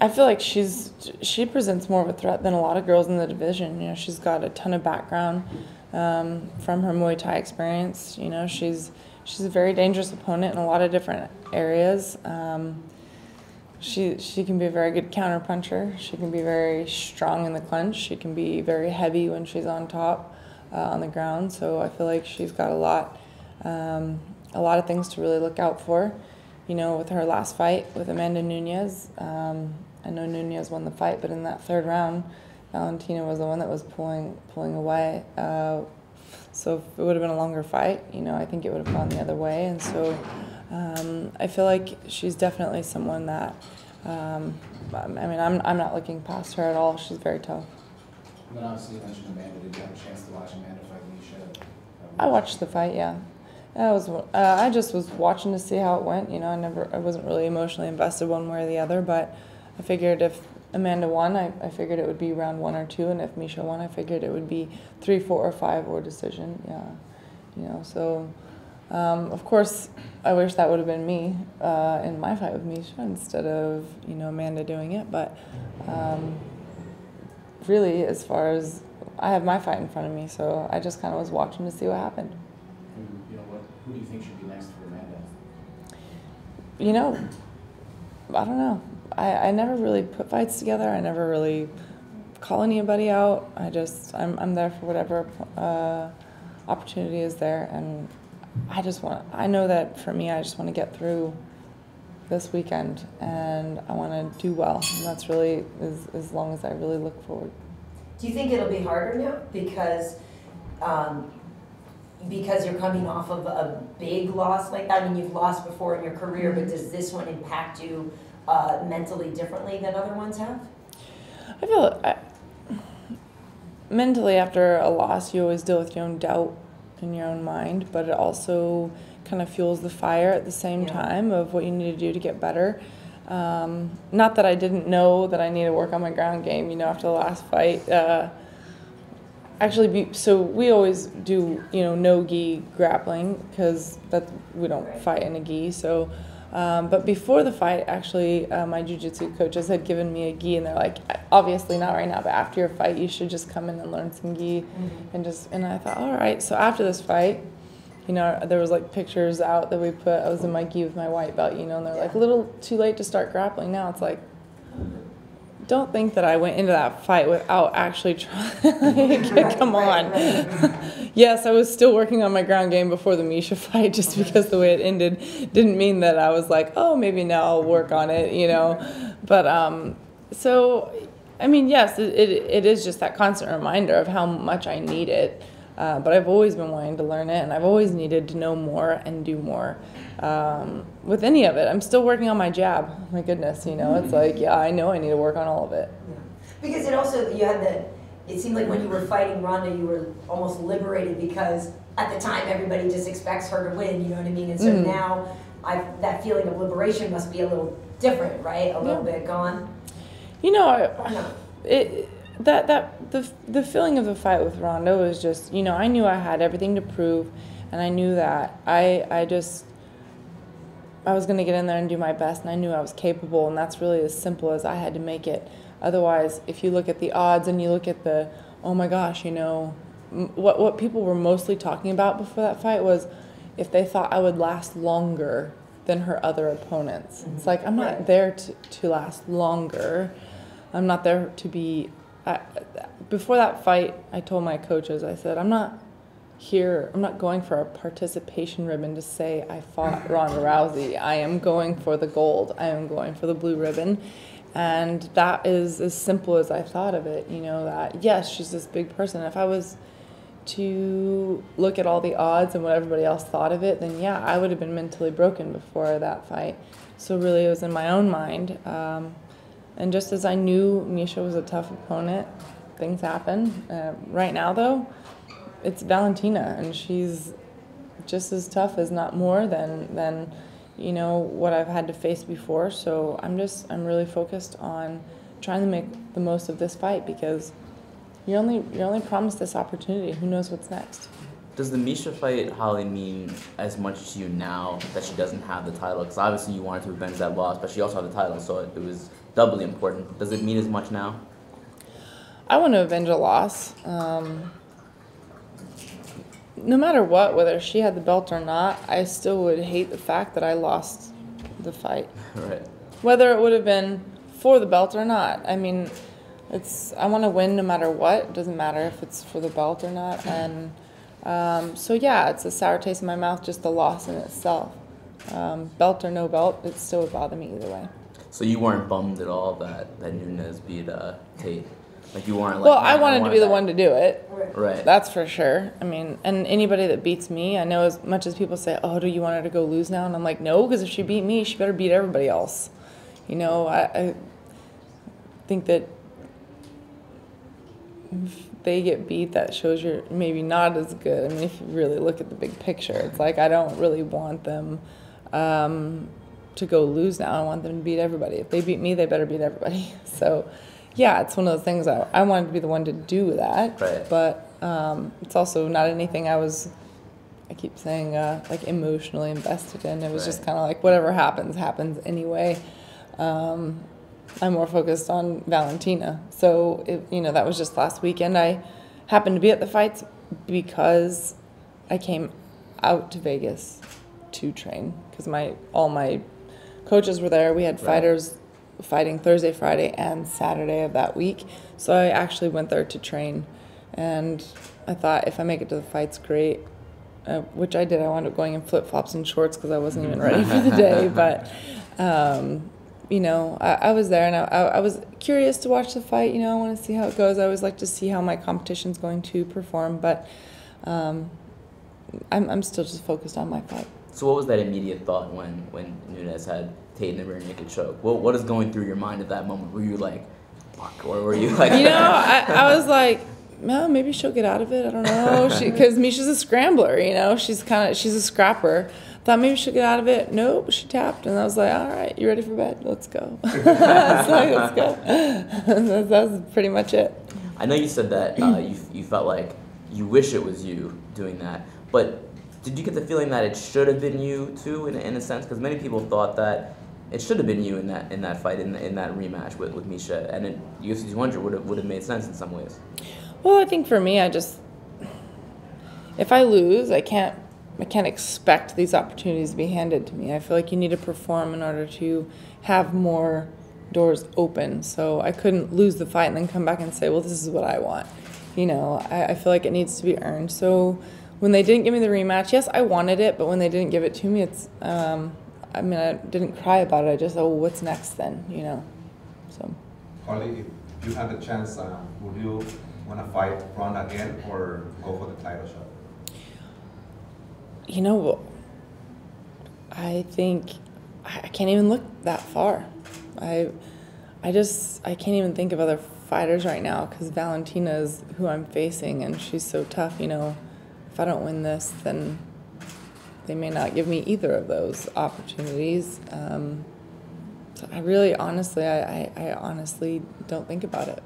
I feel like she presents more of a threat than a lot of girls in the division. You know, she's got a ton of background from her Muay Thai experience. You know, she's a very dangerous opponent in a lot of different areas. She can be a very good counter puncher. She can be very strong in the clinch. She can be very heavy when she's on top on the ground. So I feel like she's got a lot of things to really look out for. You know, with her last fight with Amanda Nunes, I know Nunes won the fight, but in that third round, Valentina was the one that was pulling away. So if it would have been a longer fight, you know, I think it would have gone the other way. And so I feel like she's definitely someone that, I mean, I'm not looking past her at all. She's very tough. And then obviously you mentioned Amanda. Did you have a chance to watch Amanda fight Misha? I watched the fight, yeah. I just was watching to see how it went. You know, I wasn't really emotionally invested one way or the other, but I figured if Amanda won, I figured it would be round 1 or 2, and if Misha won, I figured it would be 3, 4, or 5 or decision. Yeah, you know. So, of course, I wish that would have been me in my fight with Misha instead of, you know, Amanda doing it. But really, as far as I have my fight in front of me, so I just kind of was watching to see what happened. Who do you think should be next for Amanda? You know, I don't know. I never really put fights together. I never really call anybody out. I'm there for whatever opportunity is there, and I know that for me, I just want to get through this weekend, and I want to do well, and that's really as long as I really look forward. Do you think it'll be harder now because you're coming off of a big loss like that? I mean, you've lost before in your career, but does this one impact you mentally differently than other ones have? I feel mentally after a loss, you always deal with your own doubt in your own mind, but it also kind of fuels the fire at the same time of what you need to do to get better. Not that I didn't know that I need to work on my ground game, you know, after the last fight. So we always do, you know, no gi grappling because we don't fight in a gi. So, but before the fight, actually, my jiu-jitsu coaches had given me a gi, and they're like, obviously not right now, but after your fight, you should just come in and learn some gi, and I thought, all right. So after this fight, you know, there was like pictures out that we put. I was in my gi with my white belt, you know, and they're like, a little too late to start grappling now. It's like, don't think that I went into that fight without actually trying. Come on. Yes, I was still working on my ground game before the Misha fight, just because the way it ended didn't mean that I was like, oh, maybe now I'll work on it, you know. But so, I mean, yes, it is just that constant reminder of how much I need it. But I've always been wanting to learn it, and I've always needed to know more and do more. With any of it, I'm still working on my jab. My goodness, you know, it's like, yeah, I know I need to work on all of it. Yeah. Because it also, it seemed like when you were fighting Ronda, you were almost liberated because at the time everybody just expects her to win, you know what I mean? And so now that feeling of liberation must be a little different, right? A little bit gone. You know, the feeling of the fight with Ronda was just, you know, I knew I had everything to prove, and I knew that I was going to get in there and do my best, and I knew I was capable, and that's really as simple as I had to make it. Otherwise, if you look at the odds and you look at the, oh my gosh, you know, what people were mostly talking about before that fight was if they thought I would last longer than her other opponents. It's like, I'm not there to last longer. I'm not there to be... before that fight, I told my coaches, I said, I'm not going for a participation ribbon to say I fought Ronda Rousey. I am going for the gold. I am going for the blue ribbon. And that is as simple as I thought of it, you know, that yes, she's this big person. If I was to look at all the odds and what everybody else thought of it, then yeah, I would have been mentally broken before that fight. So really it was in my own mind. And just as I knew Misha was a tough opponent, things happen. Right now though, it's Valentina, and she's just as tough, as not more than you know, what I've had to face before. So I'm really focused on trying to make the most of this fight, because you're only promised this opportunity. Who knows what's next? Does the Misha fight, Holly, mean as much to you now that she doesn't have the title? Because obviously you wanted to avenge that loss, but she also had the title, so it was doubly important. Does it mean as much now? I want to avenge a loss. No matter what, whether she had the belt or not, I still would hate the fact that I lost the fight. Right. Whether it would have been for the belt or not. I mean, I want to win no matter what. It doesn't matter if it's for the belt or not. And so yeah, it's a sour taste in my mouth, just the loss in itself. Belt or no belt, it still would bother me either way. So you weren't bummed at all that Nunes beat Tate? Like you weren't like, well, I wanted to be the one to do it. Right. That's for sure. I mean, and anybody that beats me, I know as much as people say, oh, do you want her to go lose now? And I'm like, no, because if she beat me, she better beat everybody else. You know, I think that if they get beat, that shows you're maybe not as good. I mean, if you really look at the big picture, it's like I don't really want them to go lose now. I want them to beat everybody. If they beat me, they better beat everybody. So, yeah, it's one of those things I wanted to be the one to do that. Right. But it's also not anything I keep saying, like emotionally invested in. It was just kind of like whatever happens anyway. I'm more focused on Valentina. So, that was just last weekend. I happened to be at the fights because I came out to Vegas to train because all my coaches were there. We had fighters fighting Thursday, Friday, and Saturday of that week. So I actually went there to train. And I thought if I make it to the fights, great, which I did. I wound up going in flip-flops and shorts because I wasn't even ready for the day. But I was there, and I was curious to watch the fight. I want to see how it goes. I always like to see how my competition's going to perform, but I'm still just focused on my fight. So what was that immediate thought when Nunes had Tate in the rear naked choke? What is going through your mind at that moment? Were you like, fuck, or were you like... I was like, no, maybe she'll get out of it. I don't know. Because Misha's a scrambler, she's a scrapper. Thought maybe she'll get out of it. Nope, she tapped. And I was like, all right, you ready for bed? Let's go. Let's go. That's pretty much it. I know you said that you felt like you wish it was you doing that. But did you get the feeling that it should have been you, too, in a sense? Because many people thought that it should have been you in that fight, in that rematch with Misha. And UFC 200 would have made sense in some ways. Well, I think for me, if I lose, I can't expect these opportunities to be handed to me. I feel like you need to perform in order to have more doors open. So I couldn't lose the fight and then come back and say, well, this is what I want. I feel like it needs to be earned. So when they didn't give me the rematch, yes, I wanted it, but when they didn't give it to me, it's, I didn't cry about it. I just, what's next then, so. Holly, if you had the chance, would you want to fight Ronda again or go for the title shot? I think I can't even look that far. I can't even think of other fighters right now because Valentina is who I'm facing and she's so tough. If I don't win this, then they may not give me either of those opportunities. So I honestly don't think about it.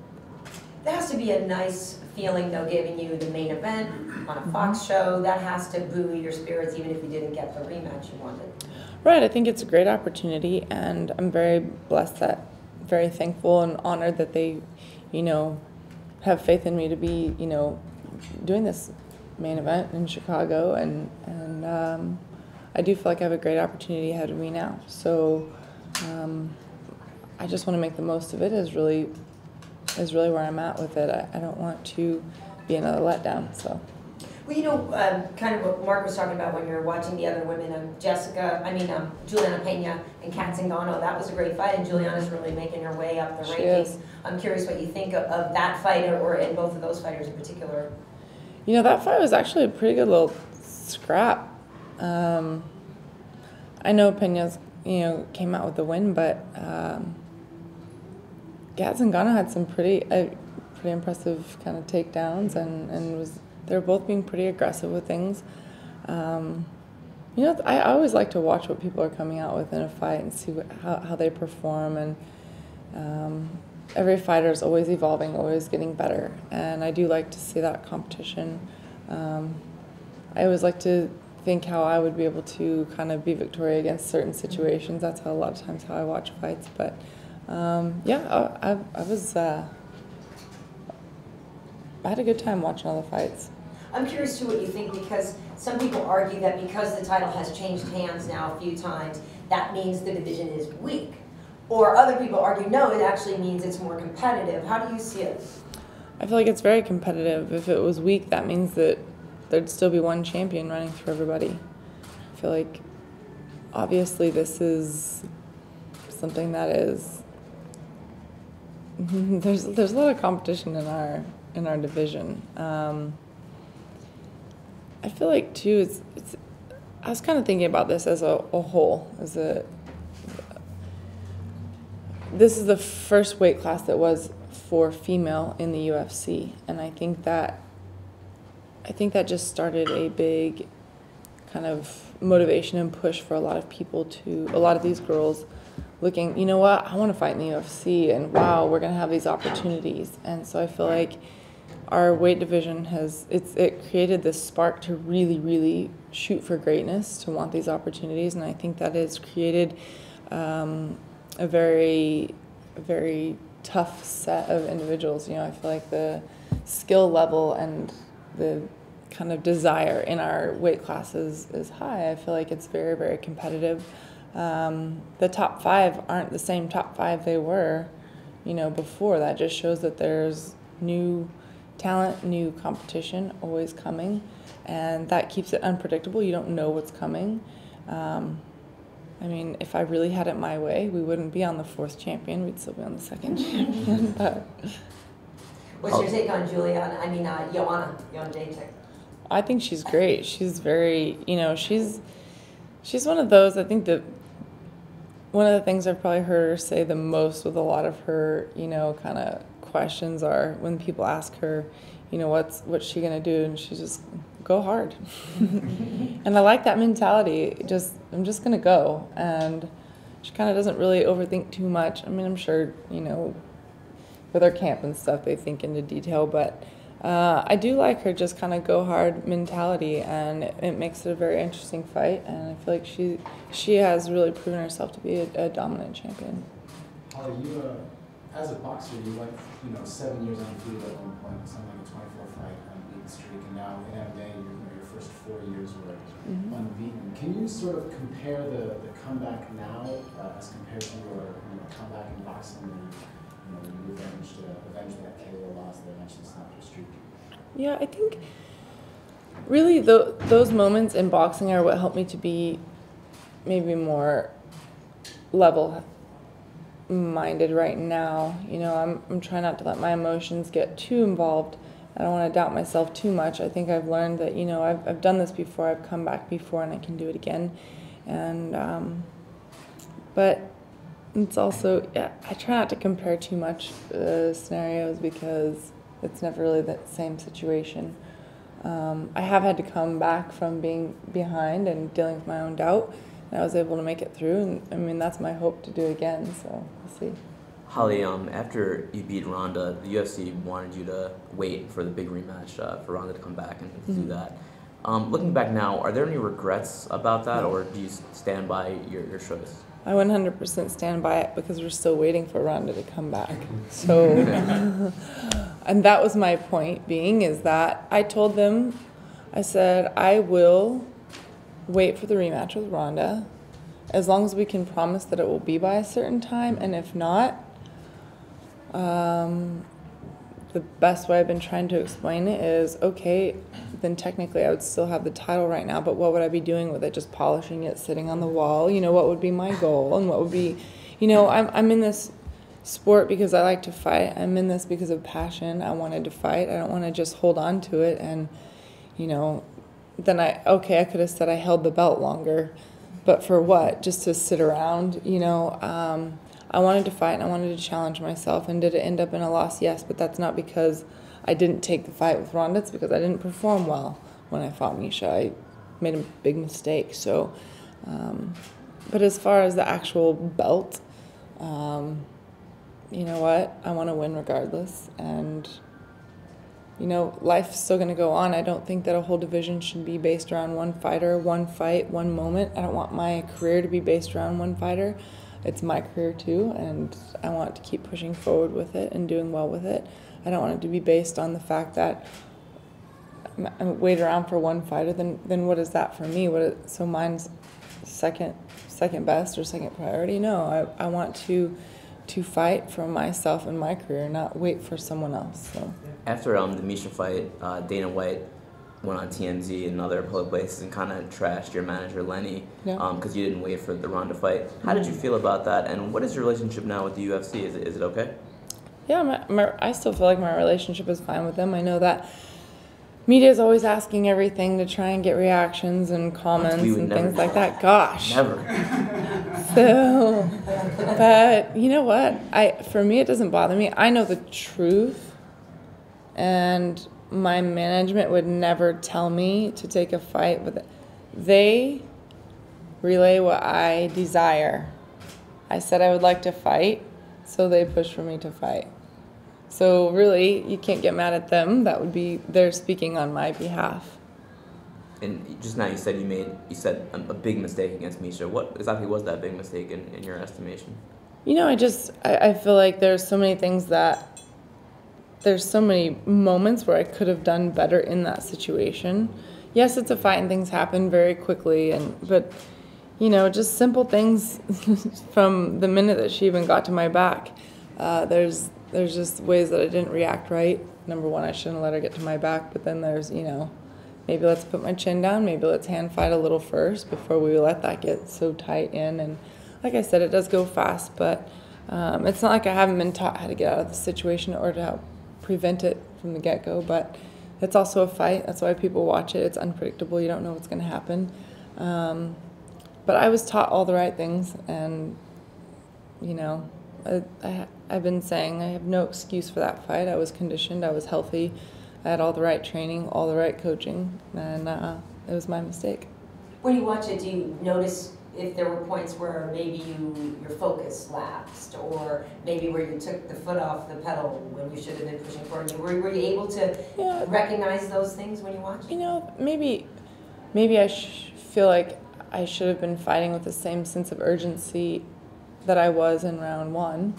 There has to be a nice feeling, though, giving you the main event on a Fox show. That has to buoy your spirits, even if you didn't get the rematch you wanted. Right. I think it's a great opportunity, and I'm very blessed very thankful and honored that they, have faith in me to be, doing this main event in Chicago, and I do feel like I have a great opportunity ahead of me now. So I just want to make the most of it. Is really where I'm at with it. I don't want to be another letdown. So. Well, kind of what Mark was talking about when you're watching the other women, Juliana Pena and Kat Zingano, that was a great fight, and Juliana's really making her way up the rankings. I'm curious what you think of that fight, or in both of those fighters in particular. That fight was actually a pretty good little scrap. I know Pena's, came out with the win, but Kat Zingano had some pretty impressive kind of takedowns, and they were both being pretty aggressive with things. I always like to watch what people are coming out with in a fight and see how they perform. And every fighter is always evolving, always getting better. And I do like to see that competition. I always like to think how I would be able to kind of be victorious against certain situations. That's how a lot of times how I watch fights. But yeah, I was I had a good time watching all the fights. I'm curious too what you think, because some people argue that because the title has changed hands now a few times, that means the division is weak. Or other people argue, no, it actually means it's more competitive. How do you see it? I feel like it's very competitive. If it was weak, that means that there'd still be one champion running through everybody. I feel like obviously this is something that is there's a lot of competition in our division. I feel like too it's I was kind of thinking about this as a whole, this is the first weight class that was for female in the UFC, and I think that just started a big kind of motivation and push for a lot of these girls looking, you know what, I want to fight in the UFC, and wow, we're going to have these opportunities. And so I feel like our weight division it created this spark to really, really shoot for greatness, to want these opportunities, and I think that has created a very, very tough set of individuals. You know, I feel like the skill level and the kind of desire in our weight classes is high. I feel like it's very, very competitive. The top 5 aren't the same top 5 they were, you know, before. That just shows that there's new talent, new competition always coming, and that keeps it unpredictable. You don't know what's coming. I mean, if I really had it my way, we wouldn't be on the 4th champion. We'd still be on the 2nd champion. But what's your take on Joanna Jędrzejczyk? I think she's great. She's very, you know, she's one of those, I think that one of the things I've probably heard her say the most with a lot of her, you know, kind of questions are when people ask her, you know, what's she gonna do, and she's just go hard. And I like that mentality. I'm just gonna go, and she kind of doesn't really overthink too much. I mean, I'm sure, you know, with her camp and stuff, they think into detail, but I do like her just kind of go hard mentality, and it makes it a very interesting fight, and I feel like she has really proven herself to be a dominant champion. Holly, you as a boxer, you 7 years undefeated at one point, something like a 24-fight unbeaten streak, and now in MMA, your first 4 years were unbeaten. Can you sort of compare the comeback now as compared to your comeback in boxing, and you avenged that KO loss that eventually stopped your streak? Yeah, I think really those moments in boxing are what helped me to be maybe more level-minded right now. You know, I'm trying not to let my emotions get too involved. I don't want to doubt myself too much. I think I've learned that, you know, I've done this before, I've come back before, and I can do it again. And but it's also, yeah, I try not to compare too much scenarios, because it's never really the same situation. I have had to come back from being behind and dealing with my own doubt, and I was able to make it through, and I mean, that's my hope to do again, so we'll see. Holly, after you beat Ronda, the UFC wanted you to wait for the big rematch for Ronda to come back and do that. Looking back now, are there any regrets about that, or do you stand by your choice? I 100% stand by it, because we're still waiting for Ronda to come back. So, and that was my point being, is that I told them, I said, I will wait for the rematch with Ronda, as long as we can promise that it will be by a certain time, and if not, the best way I've been trying to explain it is, okay, then technically I would still have the title right now, but what would I be doing with it? Just polishing it, sitting on the wall? You know, what would be my goal? And what would be, you know, I'm in this sport because I like to fight. I'm in this because of passion. I wanted to fight. I don't want to just hold on to it and, you know, then I could have said I held the belt longer, but for what? Just to sit around, you know? I wanted to fight, and I wanted to challenge myself, and did it end up in a loss? Yes, but that's not because I didn't take the fight with Ronda. It's because I didn't perform well when I fought Misha. I made a big mistake. So, but as far as the actual belt, you know what? I want to win regardless, and life's still going to go on. I don't think that a whole division should be based around one fighter, one fight, one moment. I don't want my career to be based around one fighter. It's my career too, and I want to keep pushing forward with it and doing well with it. I don't want it to be based on the fact that I wait around for one fighter. Then what is that for me? So mine's second best or second priority? No, I want to fight for myself and my career, not wait for someone else. So. After the Misha fight, Dana White went on TMZ and other public places and kind of trashed your manager Lenny because you didn't wait for the Ronda fight. How did you feel about that, and what is your relationship now with the UFC? Is it okay? Yeah, I still feel like my relationship is fine with them. I know that media is always asking everything to try and get reactions and comments and things like that. Gosh. Never. So, but you know what? For me, it doesn't bother me. I know the truth, and my management would never tell me to take a fight with it. They relay what I desire. I said I would like to fight, so they pushed for me to fight. So really, you can't get mad at them. That would be, they're speaking on my behalf. And just now you said a big mistake against Misha. What exactly was that big mistake in your estimation? I feel like there's so many things there's so many moments where I could have done better in that situation. Yes, it's a fight and things happen very quickly, but just simple things from the minute that she even got to my back. There's just ways that I didn't react right. Number one, I shouldn't let her get to my back, but then there's, maybe let's put my chin down, maybe let's hand fight a little first before we let that get so tight in. And like I said, it does go fast, but it's not like I haven't been taught how to get out of the situation or to help prevent it from the get-go, but it's also a fight. That's why people watch it. It's unpredictable. You don't know what's going to happen. But I was taught all the right things, and, I've been saying I have no excuse for that fight. I was conditioned. I was healthy. I had all the right training, all the right coaching, and it was my mistake. When you watch it, do you notice if there were points where maybe your focus lapsed, or maybe where you took the foot off the pedal when you should have been pushing forward? Were you able to recognize those things when you watched? Maybe I feel like I should have been fighting with the same sense of urgency that I was in round one,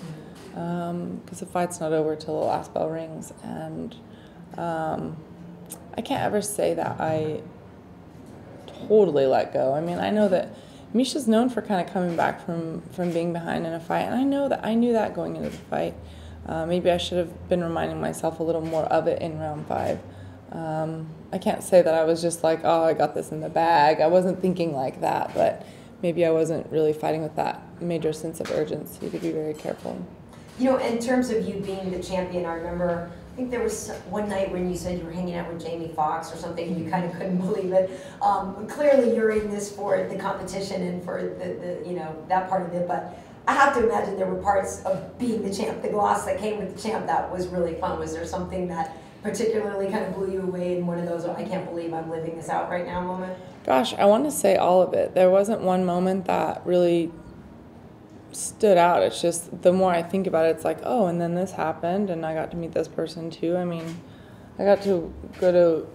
because the fight's not over till the last bell rings, and I can't ever say that I totally let go. I mean, I know that Misha's known for kind of coming back from being behind in a fight, and I knew that going into the fight. Maybe I should have been reminding myself a little more of it in round 5. I can't say that I was just like, oh, I got this in the bag. I wasn't thinking like that, but maybe I wasn't really fighting with that major sense of urgency, to be very careful. In terms of you being the champion, I remember, I think there was one night when you said you were hanging out with Jamie Foxx or something, and you kind of couldn't believe it. Clearly, you're in this for the competition and for the that part of it. But I have to imagine there were parts of being the champ, the gloss that came with the champ, that was really fun. Was there something that particularly kind of blew you away in one of those, I can't believe I'm living this out right now moment? Gosh, I want to say all of it. There wasn't one moment that really stood out. It's just the more I think about it, it's like, oh, and then this happened, and I got to meet this person too. I mean, I got to go to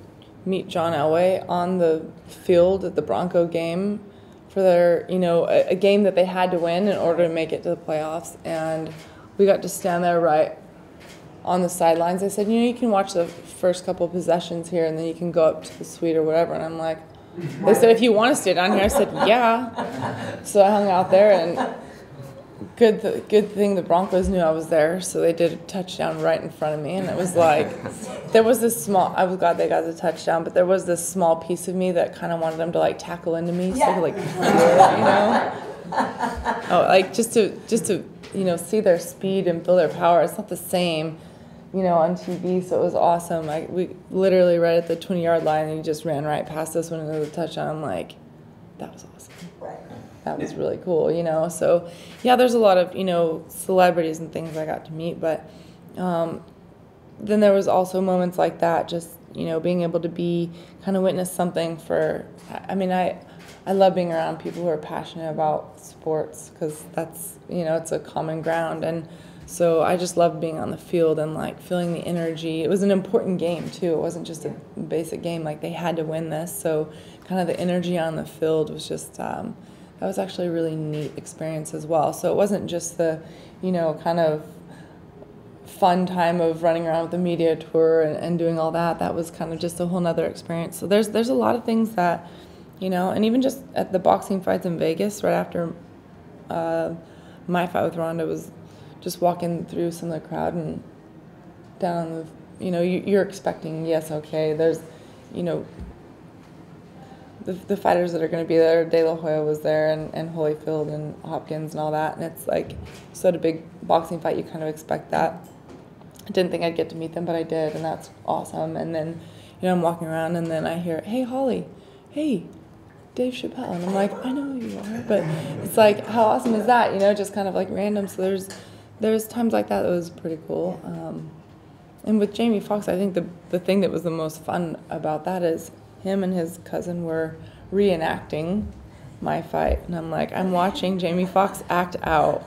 meet John Elway on the field at the Bronco game for their, a game that they had to win in order to make it to the playoffs, and we got to stand there right on the sidelines. They said, you can watch the first couple of possessions here, and then you can go up to the suite or whatever. And I'm like, they said, if you want to stay down here. I said, yeah. So I hung out there, and good thing the Broncos knew I was there, so they did a touchdown right in front of me, and it was like, there was this small, I was glad they got the touchdown, but there was this small piece of me that kind of wanted them to tackle into me, so I could oh, just to see their speed and feel their power. It's not the same, on TV, so it was awesome. We literally right at the 20-yard line, and he just ran right past us, went into the touchdown. I'm like, that was awesome. Right. That was really cool, So, yeah, there's a lot of, celebrities and things I got to meet, but then there was also moments like that, just, being able to be kind of witness something for, I love being around people who are passionate about sports, because that's, it's a common ground. And So I just loved being on the field and like feeling the energy. It was an important game too. It wasn't just a basic game. Like they had to win this. So kind of the energy on the field was just, that was actually a really neat experience as well. So it wasn't just the, kind of fun time of running around with the media tour and doing all that. That was kind of just a whole nother experience. So there's a lot of things that, and even just at the boxing fights in Vegas right after my fight with Ronda was just walking through some of the crowd and down the, you're expecting, yes, okay, there's, the fighters that are going to be there. De La Hoya was there, and Holyfield and Hopkins and all that, and it's like, so at a big boxing fight, you kind of expect that. I didn't think I'd get to meet them, but I did, and that's awesome. And then, I'm walking around, and then I hear, hey, Holly, hey, Dave Chappelle, and I'm like, I know who you are, but it's like, how awesome is that, just kind of like random. So there's times like that was pretty cool. And with Jamie Foxx, I think the thing that was the most fun about that is him and his cousin were reenacting my fight. And I'm like, I'm watching Jamie Foxx act out,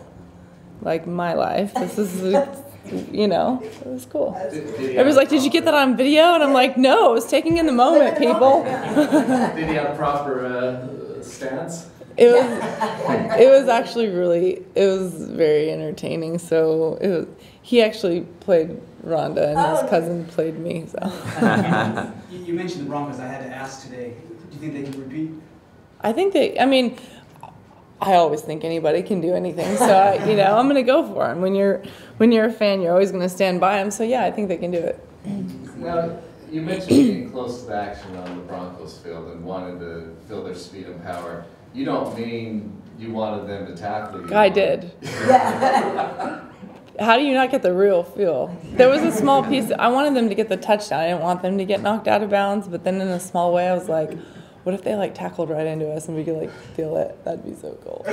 like, my life. This is, it was cool. Everybody's like, did you get that on video? And I'm like, no, I was taking in the moment, people. Did he have proper stance? It was actually it was very entertaining. So he actually played Ronda and his cousin played me. So you mentioned the Broncos. I had to ask today. Do you think they can repeat? I think I always think anybody can do anything. So I'm going to go for them. When you're a fan, you're always going to stand by them. So yeah, I think they can do it. Now, you mentioned being close to the action on the Broncos field and wanting to feel their speed and power. You don't mean you wanted them to tackle you? I did. How do you not get the real feel? There was a small piece. I wanted them to get the touchdown. I didn't want them to get knocked out of bounds. But then in a small way, I was like, what if they tackled right into us and we could feel it? That'd be so cool.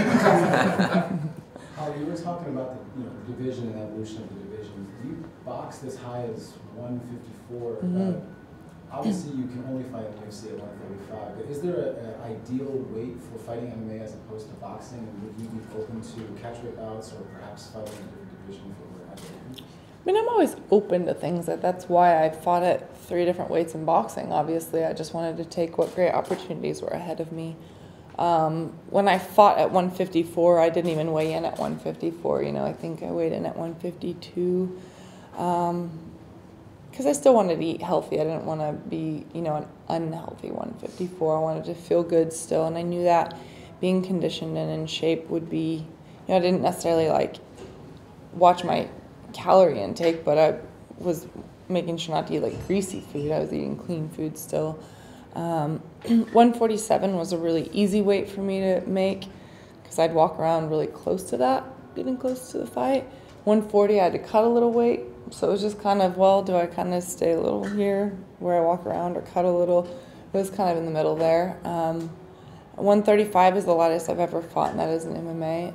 Holly, you were talking about the division and evolution of the division. You boxed as high as 154. Mm-hmm. Obviously, you can only fight in the UFC at 135. But is there an ideal weight for fighting MMA as opposed to boxing? And would you be open to catchweight bouts or perhaps fighting in a different division if it were heavyweight? I'm always open to things. That's why I fought at 3 different weights in boxing. Obviously, I just wanted to take what great opportunities were ahead of me. When I fought at 154, I didn't even weigh in at 154. I think I weighed in at 152 because I still wanted to eat healthy. I didn't want to be, an unhealthy 154. I wanted to feel good still, and I knew that being conditioned and in shape would be, I didn't necessarily watch my calorie intake, but I was making sure not to eat greasy food. I was eating clean food still. 147 was a really easy weight for me to make because I'd walk around really close to that, getting close to the fight. 140, I had to cut a little weight, so it was just kind of, do I kind of stay a little here where I walk around or cut a little? It was kind of in the middle there. 135 is the lightest I've ever fought, and that is in MMA.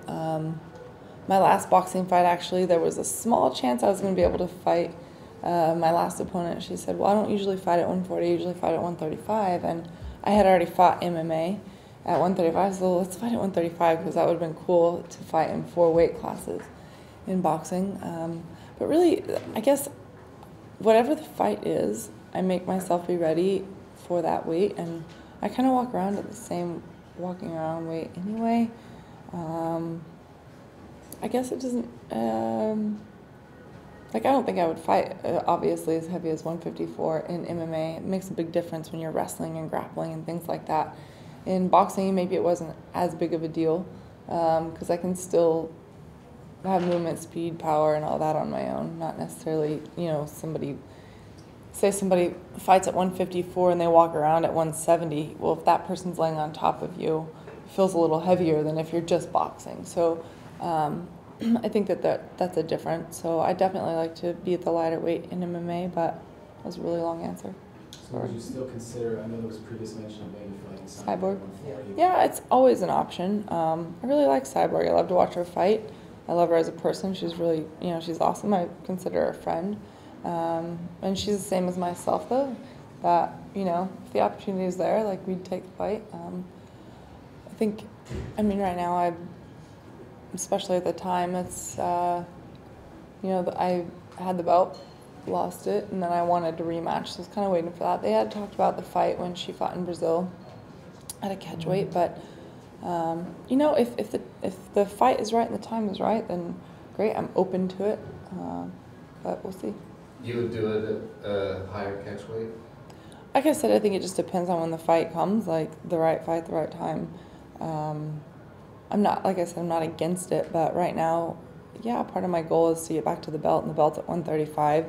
My last boxing fight, actually, there was a small chance I was going to be able to fight my last opponent. She said, well, I don't usually fight at 140, I usually fight at 135. And I had already fought MMA at 135, so let's fight at 135 because that would have been cool to fight in 4 weight classes in boxing. But really, I guess whatever the fight is, I make myself be ready for that weight. And I kind of walk around at the same walking around weight anyway. I guess it doesn't, I don't think I would fight, obviously, as heavy as 154 in MMA. It makes a big difference when you're wrestling and grappling and things like that. In boxing, maybe it wasn't as big of a deal, because I can still have movement, speed, power, and all that on my own. Not necessarily, somebody fights at 154 and they walk around at 170. Well, if that person's laying on top of you, it feels a little heavier than if you're just boxing. So I think that's a difference. So I definitely like to be at the lighter weight in MMA, but that was a really long answer. So would you still consider, I know there was previous mention of maybe fighting Cyborg? 140. Yeah, it's always an option. I really like Cyborg. I love to watch her fight. I love her as a person. She's really, she's awesome. I consider her a friend. And she's the same as myself, though, that, if the opportunity is there, we'd take the fight. I think, right now, especially at the time, it's You know, I had the belt, lost it, and then I wanted to rematch, so I was kind of waiting for that. They had talked about the fight when she fought in Brazil at a catch weight, but you know, if the fight is right and the time is right, then great, I'm open to it, but we'll see. You would do it at a higher catch weight? Like I said, I think it just depends on when the fight comes, like the right fight, the right time. I'm not, like I said, I'm not against it, but right now, yeah, part of my goal is to get back to the belt, and the belt's at 135,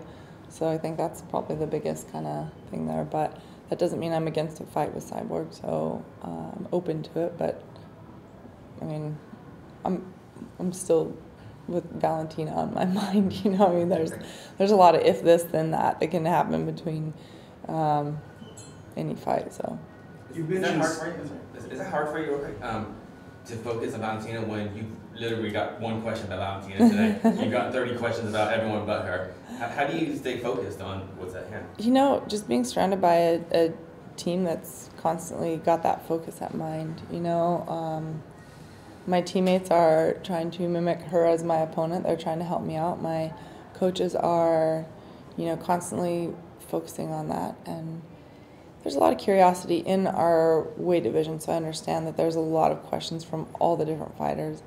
so I think that's probably the biggest kind of thing there, but that doesn't mean I'm against a fight with Cyborg, so I'm open to it, but I mean, I'm still with Valentina on my mind, you know. I mean, there's a lot of if this then that can happen between any fight. So. You've Is that hard for you? Is that hard for you, real quick, to focus on Valentina when you literally got one question about Valentina today? You got 30 questions about everyone but her. How do you stay focused on what's at hand? You know, just being surrounded by a team that's constantly got that focus at mind. You know, my teammates are trying to mimic her as my opponent. They're trying to help me out. My coaches are, you know, constantly focusing on that. And there's a lot of curiosity in our weight division, so I understand that there's a lot of questions from all the different fighters.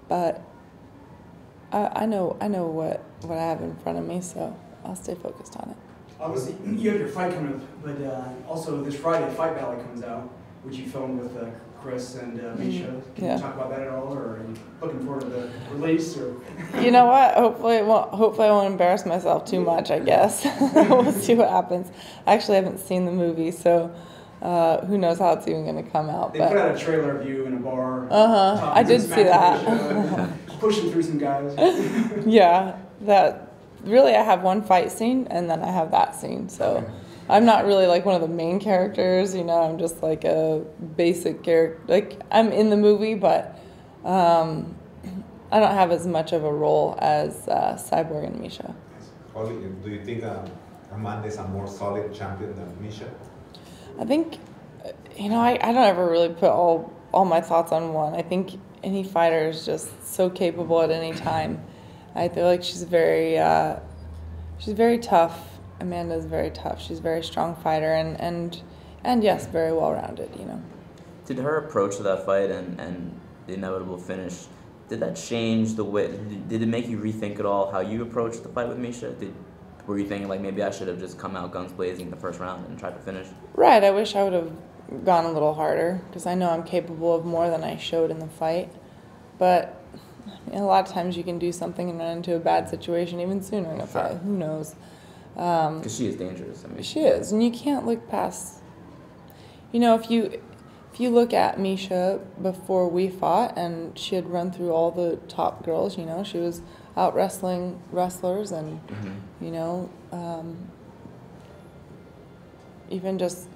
But I know what I have in front of me, so I'll stay focused on it. Obviously, you have your fight coming up, but also this Friday, Fight Valley comes out, which you filmed with Chris and Misha. Can you talk about that at all, or are you looking forward to the release? Or you know what? Hopefully I won't embarrass myself too much, I guess. We'll see what happens. I actually haven't seen the movie, so who knows how it's even going to come out. They put out a trailer of you in a bar. I did see that. Pushing through some guys. Yeah, that really I have one fight scene and then I have that scene, so. Okay. I'm not really like one of the main characters, you know, I'm just like a basic character. Like, I'm in the movie, but I don't have as much of a role as Cyborg and Misha. Do you think Amanda is a more solid champion than Misha? I think, you know, I don't ever really put all my thoughts on one. I think any fighter is just so capable at any time. I feel like she's very tough. Amanda's very tough. She's a very strong fighter and yes, very well-rounded, you know. Did her approach to that fight and the inevitable finish, did that change the way, did it make you rethink at all how you approached the fight with Misha? Were you thinking like maybe I should have just come out guns blazing in the first round and tried to finish? Right, I wish I would have gone a little harder because I know I'm capable of more than I showed in the fight. But a lot of times you can do something and run into a bad situation even sooner in a fight. Who knows? Because she is dangerous. I mean, she is, and you can't look past. You know, if you look at Misha before we fought, and she had run through all the top girls. You know, she was out wrestling wrestlers, and you know, even just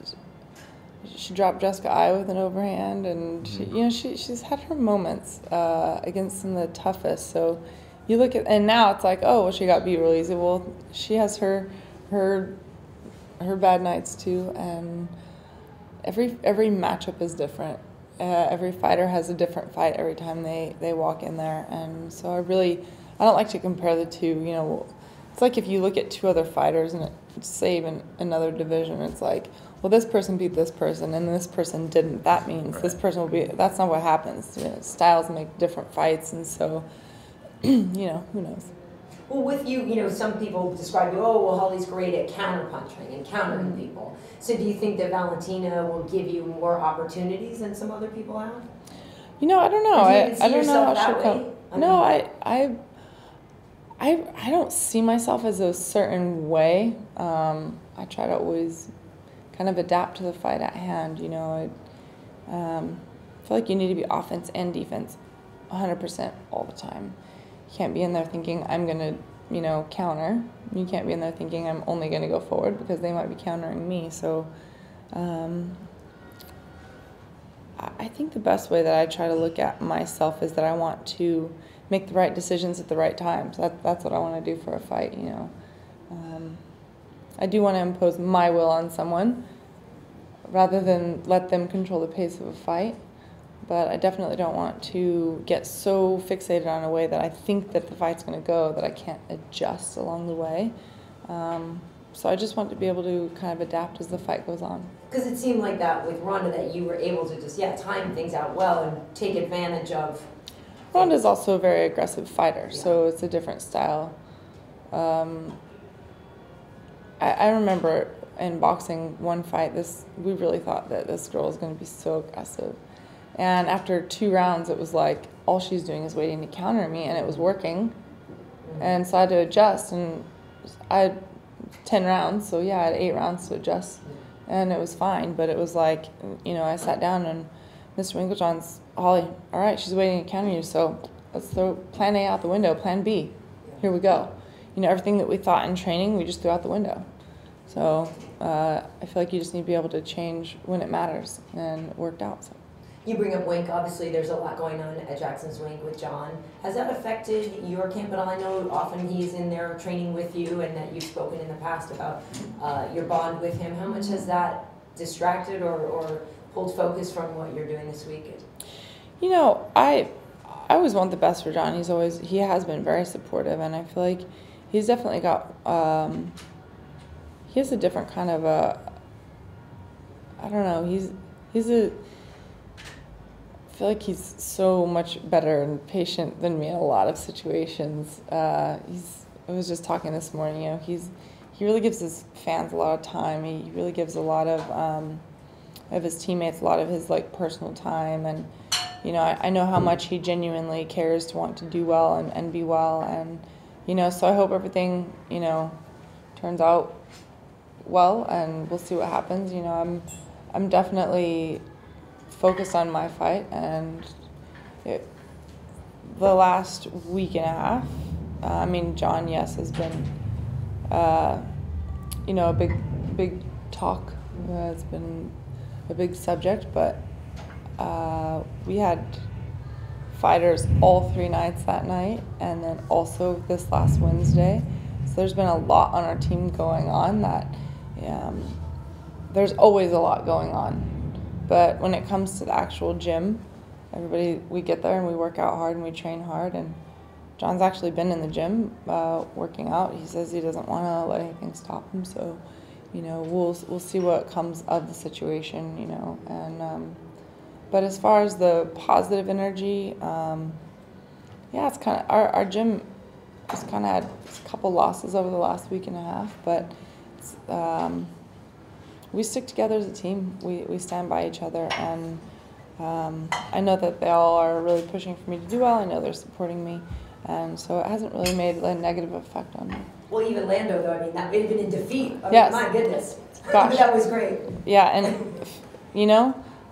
she dropped Jessica Ai with an overhand, and she, you know, she's had her moments against some of the toughest. So. You look at, and now it's like, oh, well, she got beat real easy. Well, she has her bad nights too, and every matchup is different. Every fighter has a different fight every time they walk in there, and so I don't like to compare the two. You know, it's like if you look at two other fighters and say even another division, it's like, well, this person beat this person and this person didn't. That means this person will be. That's not what happens. You know, styles make different fights, and so. You know, who knows? Well, with you, you know, some people describe you, oh, well, Holly's great at counterpunching and countering people. So do you think that Valentina will give you more opportunities than some other people have? You know, I don't know. I don't know how she'll come. No, I don't see myself as a certain way. I try to always kind of adapt to the fight at hand, you know. I feel like you need to be offense and defense 100% all the time. You can't be in there thinking I'm going to, you know, counter. You can't be in there thinking I'm only going to go forward because they might be countering me. So I think the best way that I try to look at myself is that I want to make the right decisions at the right times. That's what I want to do for a fight, you know. I do want to impose my will on someone rather than let them control the pace of a fight. but I definitely don't want to get so fixated on a way that I think that the fight's going to go that I can't adjust along the way. So I just want to be able to kind of adapt as the fight goes on. Because it seemed like that with Ronda, that you were able to just, time things out well and take advantage of. Ronda's also a very aggressive fighter, so it's a different style. I remember in boxing one fight, we really thought that this girl was going to be so aggressive. And after 2 rounds, it was like all she's doing is waiting to counter me, and it was working. And so I had to adjust, and I had 10 rounds, so yeah, I had 8 rounds to adjust. And it was fine, but it was like, I sat down and Mr. Winklejohn's, Holly, all right, she's waiting to counter you, so let's throw plan A out the window, plan B, here we go. Everything that we thought in training, we just threw out the window. So I feel like you just need to be able to change when it matters, and it worked out. So. You bring up Wink, obviously there's a lot going on at Jackson's Wink with Jon. Has that affected your camp at all? I know often he's in there training with you, and that you've spoken in the past about your bond with him. How much has that distracted or pulled focus from what you're doing this week? I always want the best for Jon. He has been very supportive, and I feel like he's definitely got, he has a different kind of I don't know, I feel like he's so much better and patient than me in a lot of situations. I was just talking this morning, he really gives his fans a lot of time. He really gives a lot of his teammates a lot of his personal time, and I know how much he genuinely cares to want to do well and be well, and so I hope everything turns out well, and we'll see what happens. I'm definitely focused on my fight, and the last week and a half, Jon, yes, has been a big talk. It's been a big subject, but we had fighters all 3 nights that night, and then also this last Wednesday. So there's been a lot on our team going on that there's always a lot going on. But when it comes to the actual gym, we get there and we work out hard and we train hard. And Jon's actually been in the gym working out. He says he doesn't want to let anything stop him. So, we'll see what comes of the situation, And but as far as the positive energy, it's kind of our gym has kind of had a couple losses over the last week and a half, but it's, we stick together as a team. We stand by each other, and I know that they all are really pushing for me to do well. I know they're supporting me, and so it hasn't really made a negative effect on me. Well, even Lando, though, that even in defeat, yes. My goodness. Gosh. That was great. Yeah, and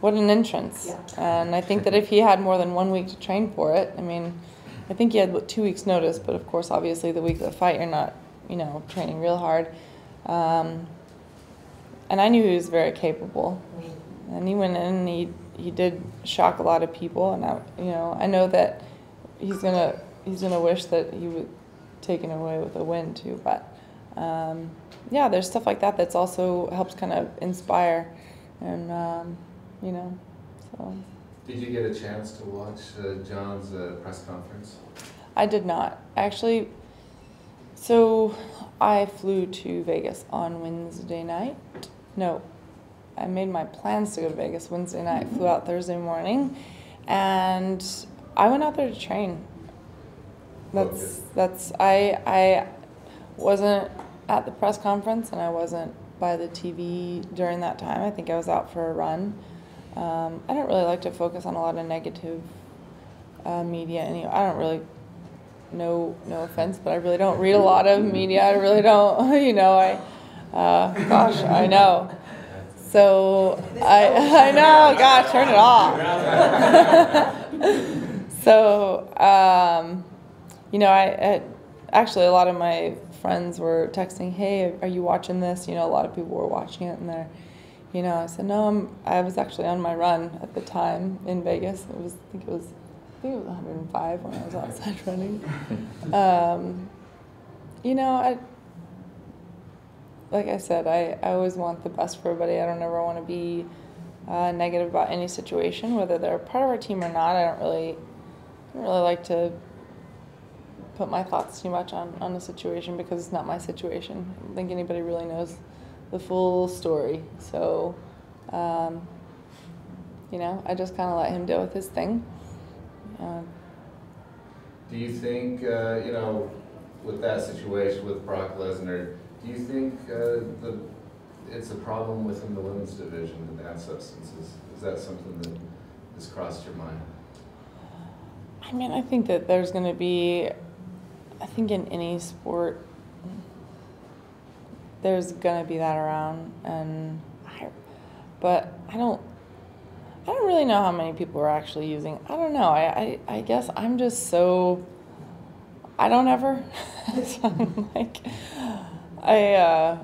what an entrance. Yeah. And I think that if he had more than 1 week to train for it, I think he had 2 weeks notice, but of course, obviously, the week of the fight, you're not, training real hard. And I knew he was very capable. And he went in and he did shock a lot of people, and I know that he's gonna wish that he would taken away with a win too. But there's stuff like that that's also helps kind of inspire, and so. Did you get a chance to watch Jon's press conference? I did not actually. So I flew to Vegas on Wednesday night. No, I made my plans to go to Vegas Wednesday night, flew out Thursday morning, and I went out there to train. I wasn't at the press conference, and I wasn't by the TV during that time. I think I was out for a run. I don't really like to focus on a lot of negative media. I don't really, no offense, but I really don't read a lot of media. I really don't, gosh, I know. So I know, gosh, turn it off. So, I actually, a lot of my friends were texting, hey, are you watching this? A lot of people were watching it, and they're, I said, no, I was actually on my run at the time in Vegas. I think it was 105 when I was outside running. Like I said, I always want the best for everybody. I don't ever want to be negative about any situation, whether they're part of our team or not. I don't really like to put my thoughts too much on the situation because it's not my situation. I don't think anybody really knows the full story. So, you know, I just kind of let him deal with his thing. Do you think, you know, with that situation with Brock Lesnar, do you think it's a problem within the women's division, the banned substances? Is that something that has crossed your mind? I mean, I think that there's going to be, I think in any sport, there's going to be that around, but I don't really know how many people are actually using. I don't know. I guess I'm just so, I don't ever. So I'm like, I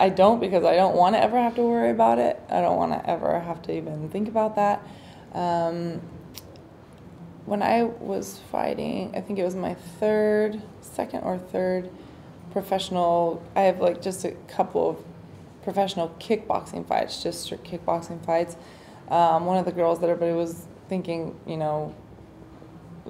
don't, because I don't want to ever have to worry about it. I don't want to ever have to even think about that. When I was fighting, I think it was my second or third professional, I have like just a couple of professional kickboxing fights, just strict kickboxing fights. One of the girls that everybody was thinking, you know,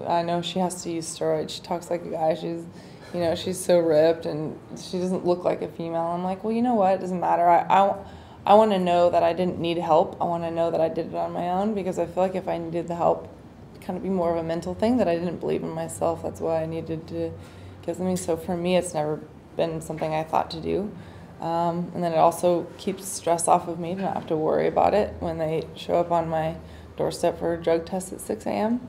I know she has to use steroids. She talks like a guy. She's, you know, she's so ripped and she doesn't look like a female. I'm like, well, you know what? It doesn't matter. I want to know that I didn't need help. I want to know that I did it on my own, because I feel like if I needed the help, it'd kind of be more of a mental thing, that I didn't believe in myself. That's why I needed to get something. So for me, it's never been something I thought to do. And then it also keeps stress off of me to not have to worry about it when they show up on my doorstep for a drug test at 6 a.m.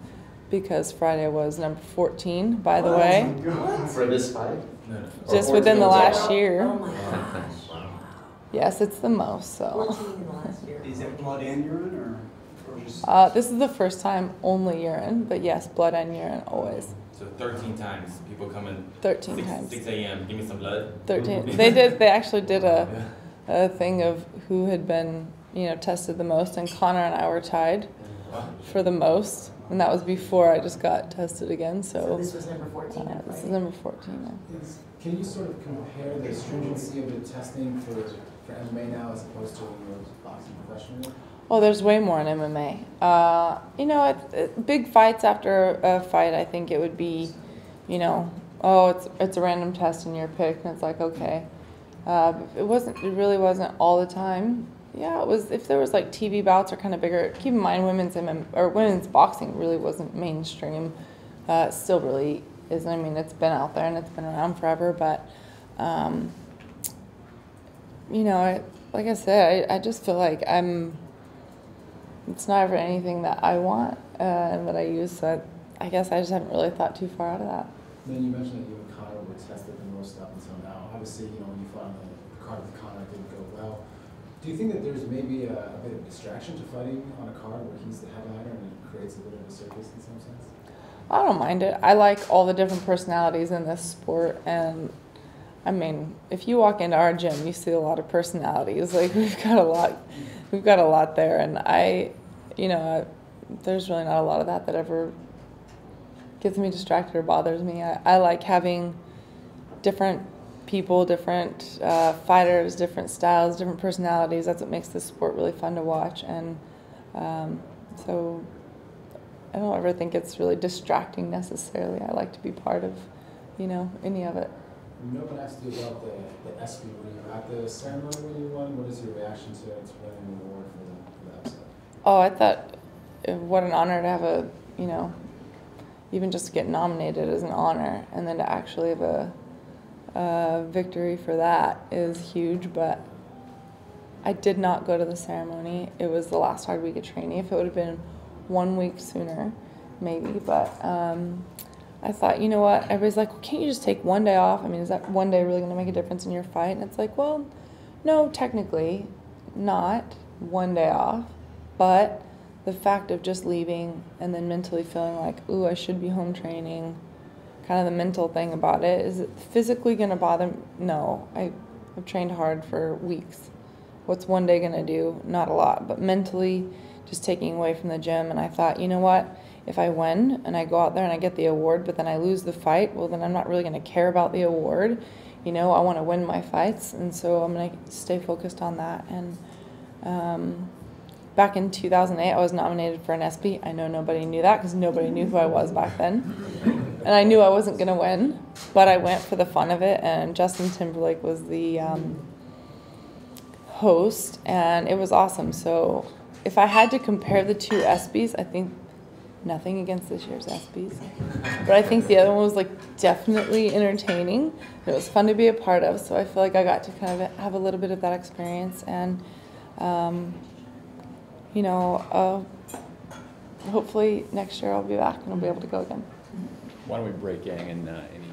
Because Friday was number 14, by the way. For this fight? No. Just within the last Oh year. my gosh. Yes, it's the most. So 14 in the last year. Is it blood and urine or just? this is the first time only urine, but yes, blood and urine always. So 13 times people come in. 13 times. 6 a.m. Give me some blood. 13. They actually did a thing of who had been, you know, tested the most, and Connor and I were tied for the most, and that was before I just got tested again. So this was number 14. This is number 14. Yeah. Can you sort of compare the stringency of the testing for MMA now as opposed to when you were boxing professionally? Oh, there's way more in MMA. You know, big fights after a fight, I think it would be, you know, oh, it's a random test and you're picked, and it's like, okay. It really wasn't all the time. Yeah, it was, if there was like TV bouts or kind of bigger. Keep in mind, women's boxing really wasn't mainstream. It still really isn't. I mean, it's been out there and it's been around forever, but you know, like I said, I just feel like it's not ever anything that I want and that I use. So I guess I just haven't really thought too far out of that. And then you mentioned that you and Connor were tested the most up until now. Obviously, you know, when you fought on the card with Connor, it didn't go well. Do you think that there's maybe a bit of distraction to fighting on a card where he's the headliner and it creates a bit of a circus in some sense? I don't mind it. I like all the different personalities in this sport, and I mean, if you walk into our gym, you see a lot of personalities. Like we've got a lot there, and there's really not a lot of that ever gets me distracted or bothers me. I like having different people, different fighters, different styles, different personalities. That's what makes this sport really fun to watch, and so I don't ever think it's really distracting necessarily. I like to be part of, you know, any of it. No one asked you about the ESPY. Were you at the ceremony when you won? What is your reaction to winning the award for the upset? Oh, I thought, what an honor to have even just to get nominated is an honor, and then to actually have a victory for that is huge. But I did not go to the ceremony. It was the last hard week of training. If it would have been 1 week sooner, maybe, but I thought, you know what, everybody's like, well, can't you just take 1 day off? I mean, is that 1 day really going to make a difference in your fight? And it's like, well, no, technically not 1 day off, but the fact of just leaving and then mentally feeling like, ooh, I should be home training, kind of the mental thing about it. Is it physically going to bother me? No, I've trained hard for weeks. What's 1 day going to do? Not a lot, but mentally just taking away from the gym. And I thought, you know what, if I win and I go out there and I get the award, but then I lose the fight, well, then I'm not really going to care about the award. You know, I want to win my fights, and so I'm going to stay focused on that. And Back in 2008, I was nominated for an ESPY. I know nobody knew that because nobody knew who I was back then. And I knew I wasn't going to win, but I went for the fun of it, and Justin Timberlake was the host, and it was awesome. So if I had to compare the two ESPYs, I think nothing against this year's ESPYs, but I think the other one was like definitely entertaining. It was fun to be a part of, so I feel like I got to kind of have a little bit of that experience, and you know, hopefully next year I'll be back and I'll be able to go again. Why don't we break in any